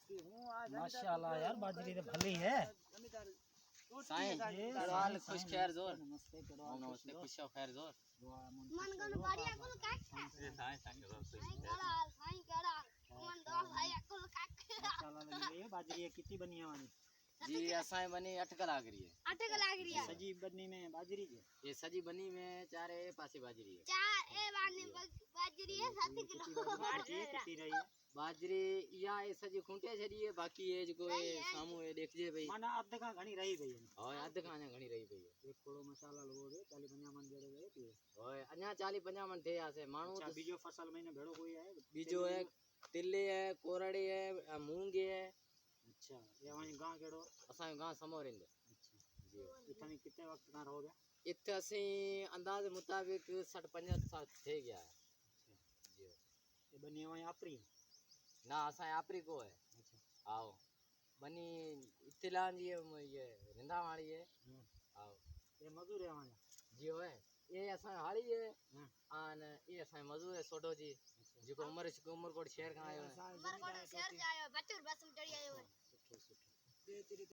माशाल्लाह यार बाजरी तो भली है। साईं कड़वाल खुश खैर जोर नमस्ते कड़वाल नमस्ते खुश खैर जोर मन गन बढ़िया कुल काट ये साईं साईं जोर खुश साईं कड़ा मन दो भाई कुल काट माशाल्लाह लगी है बाजरी कितनी बनी है वाली जी असाई बनी 8 लाग रही है 8 लाग रही है सजी बनी में बाजरी है ये सजी बनी में चारे पासे बाजरी है 4 ए बानी बाजरी है 7 किलो कितनी रही है बाजरी या ये सजी खूंटे छड़ी है बाकी ये जो सामू ये देख जे भाई माना अध का घणी रही भई हां अध खाने घणी रही भई एक कोड़ो मसाला लगो दे 40 50 मन जेड़े गए थी ओए अन्या 40 50 मन थे आसे मानू अच्छा बीजो फसल महीने भेड़ो कोई है बीजो है तिल्ले है कोरड़ी है मूंग है अच्छा ये वही गांव केड़ो असा गांव समोरिंद अच्छा जी इतनी कितने वक्त का रहोगे इत्थे असी अंदाज मुताबिक 60 65 साल थे गया है जी ये बनी वही आपरी ना असा आपरी को है अच्छा आओ बनी इत्तिलान जी ये रिंदा वाली है आओ ये मजदूर है वहां जियो है ये असा हाली है आन ये असा मजदूर है सोडो जी जिको उमरकोट शहर का आयो है उमरकोट शहर जायो बचूर बस में चढ़ी आयो है सुठो सुठो